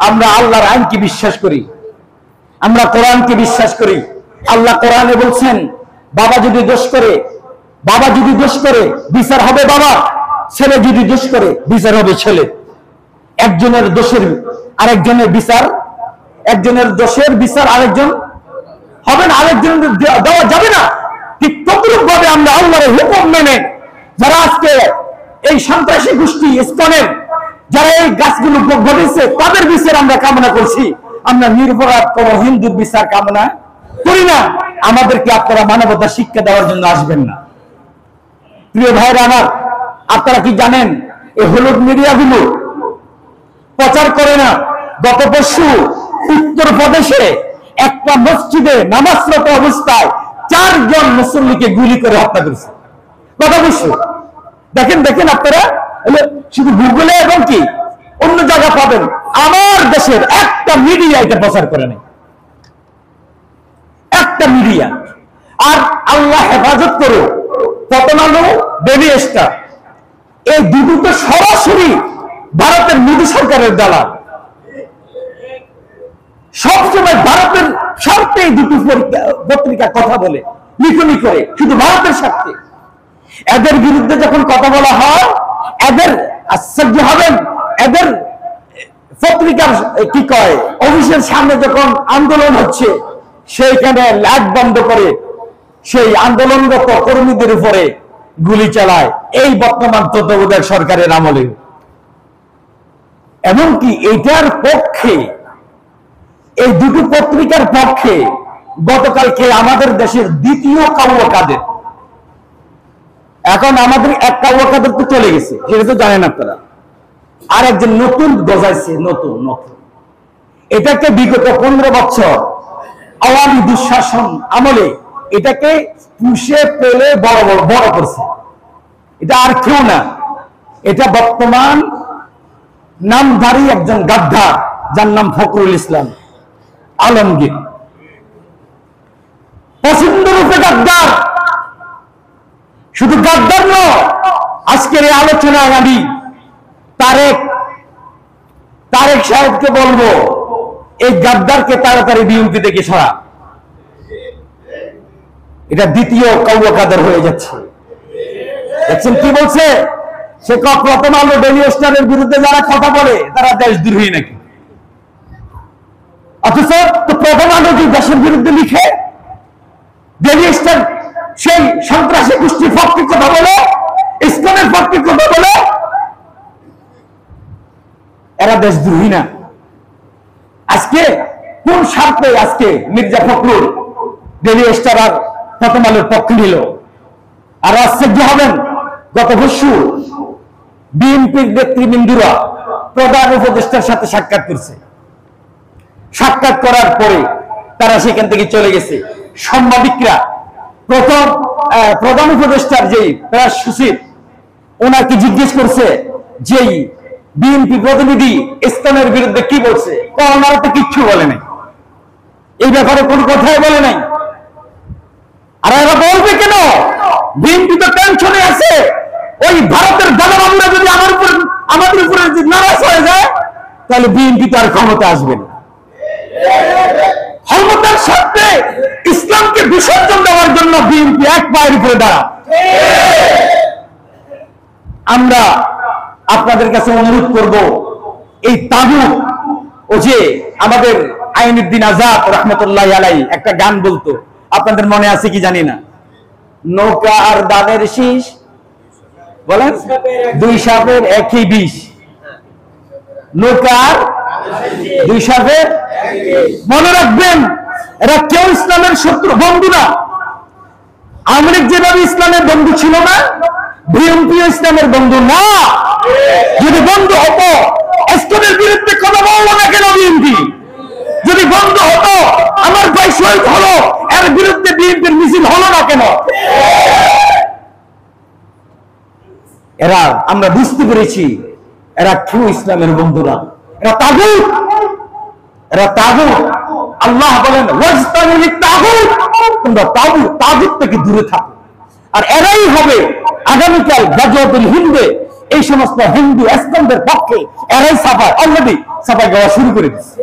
আমরা আল্লাহর আইনকে বিশ্বাস করি, আমরা কোরআনকে বিশ্বাস করি। আল্লাহ কোরআনে বলছেন, বাবা যদি দোষ করে বিচার হবে বাবা, ছেলে যদি দোষ করে বিচার হবে ছেলে। একজনের দোষের আরেকজনের বিচার, একজনের দোষের বিচার আরেকজন হবে না, আরেকজন দেওয়া যাবে না। ঠিক তদ্রূপ ভাবে আমরা আল্লাহর হুকুম মেনে যারা আজকে এই সন্ত্রাসী গোষ্ঠী ইসকনের যারা এই গাছগুলো ঘটেছে তাদের বিচার আমরা কামনা করছি। আমরা নিরপরাধ কোন হিন্দুর বিচার কামনা করি না। আমাদেরকে আপনারা মানবতা শিক্ষা দেওয়ার জন্য আসবেন না। প্রিয় ভাইরা আমার, আপনারা কি জানেন এই হলুদ মিডিয়াগুলো প্রচার করে না? গত পরশু উত্তরপ্রদেশে একটা মসজিদে নামাজরত অবস্থায় 4 জন মুসল্লিকে গুলি করে হত্যা করেছে। গত পরশু দেখেন আপনারা শুধু গুগলে এবং কি অন্য জায়গা পাবেন। আমার দেশের একটা মিডিয়া এটা প্রচার করে নাই, একটা মিডিয়া। আর আল্লাহ হেফাজত করো, প্রথম আলো, ডেইলি স্টার, এই দুটো তো সরাসরি ভারতের মোদী সরকারের দালাল। সবসময় ভারতের স্বার্থে এই দুটো পত্রিকা কথা বলে, লিখনি করে, শুধু ভারতের স্বার্থে। এদের বিরুদ্ধে যখন কথা বলা হয়, এদের আশ্চর্য হবেন, এদের পত্রিকার কি কয় অফিসের সামনে যখন আন্দোলন হচ্ছে, সেইখানে লাইট বন্ধ করে সেই আন্দোলনরত কর্মীদের উপরে গুলি চালায়। এই বর্তমান তত্ত্বাবধায়ক সরকারের আমলে। এমনকি এটার পক্ষে, এই দুটো পত্রিকার পক্ষে গতকালকে আমাদের দেশের দ্বিতীয় কাউয়া কাদের, এখন আমাদের এক কাউয়া কাদের তো চলে গেছে, সেটা তো জানেন আপনারা। আর একজন নতুন গজাইছে, নতুন। এটাকে বিগত 15 বছর আওয়ামী দুঃশাসন আমলে এটাকে পুষে পেলে বড় করছে। এটা আর কেউ না, এটা বর্তমান নামধারী একজন গাদ্দার, যার নাম ফখরুল ইসলাম আলমগীর। পছন্দ রূপে গাদ্দার, শুধু গাদ্দার নয়। আজকের এই আলোচনায় আমি তারেক সাহেবকে বলবো, এই গাদ্দারকে তাড়াতাড়ি বিএনপি থেকে সরা। এটা দ্বিতীয় কাউয়া কাদের হয়ে যাচ্ছে। দেখছেন কি বলছে সে? প্রথম আলো, ডেইলি স্টারের বিরুদ্ধে যারা কথা বলে তারা দেশদ্রোহী নাকি? অথচ প্রথম আলো যে দেশের বিরুদ্ধে লিখে, ডেইলি স্টার সেই সন্ত্রাসী গোষ্ঠীর পক্ষে কথা বলে, ইসলামের পক্ষে কথা বলে, এরা দেশদ্রোহী না। আজকে কোন স্বার্থে আজকে মির্জা ফখরুল ডেইলি স্টার আর প্রথম আলোর পক্ষে নিল? আর আশ্চর্য হবেন, গত পরশু বিএনপির নেতৃবৃন্দরা প্রধান উপদেষ্টার সাথে সাক্ষাৎ করছে। সাক্ষাৎ করার পরে তারা সেখান থেকে চলে গেছে। সাংবাদিকরা প্রধান উপদেষ্টার যেই প্রেস সচিব, ওনাকে জিজ্ঞেস করছে যে বিএনপি প্রতিনিধি ইসলামের বিরুদ্ধে কি বলছে। ওনারা তো কিচ্ছু বলে নাই, এই ব্যাপারে কোনো কথাই বলে নাই। আর এরা বলবে কেন? বিএনপি তো টেনশনে আছে। ওই ভারতের দালালরা যদি আমাদের উপরে যদি নারাজ হয়ে যায়, তাহলে বিএনপি তো আর ক্ষমতা আসবে না। ক্ষমতার স্বার্থে ইসলামকে বিসর্জন দেওয়ার জন্য বিএনপি এক পায়ের উপরে দাঁড়া। আমরা আপনাদের কাছে অনুরোধ করব, এই তাগুত, ও যে আমাদের আইনুদ্দিন আজাদ রহমতুল্লাহ আলাইহি একটা গান বলতো, আপনাদের মনে আছে কি জানি না, নৌকা আর দানের শীষ, বলেন 2 সাপের একই বিষ। নৌকা আর 2 সাপের, মনে রাখবেন এরা কেউ ইসলামের শত্রু, বন্ধু না। আওয়ামী লীগ যেভাবে ইসলামের বন্ধু ছিল না, বিএনপি ইসলামের বন্ধু না। যদি বন্ধু হতো ইসলামের বিরুদ্ধে কথা বললো না কেন বিএনপি? যদি বন্ধু হতো আমার ভাই শহীদ হলো, এর বিরুদ্ধে বিএনপির মিছিল হলো না কেন? এরা, আমরা বুঝতে পেরেছি এরা কেউ ইসলামের বন্ধু না, এরা তাগুত, এরা তাগুত। আল্লাহ বলেন ওয়াজতানিবিত তাগুত, তোমরা তাগুত থেকে দূরে থাকো। আর এরাই হবে আগামীকাল গাজওয়াতুল হিন্দে এই সমস্ত হিন্দু ইসলামদের পক্ষে এরাই সাফায়। অলরেডি চাপাই গাওয়া শুরু করে দিচ্ছে।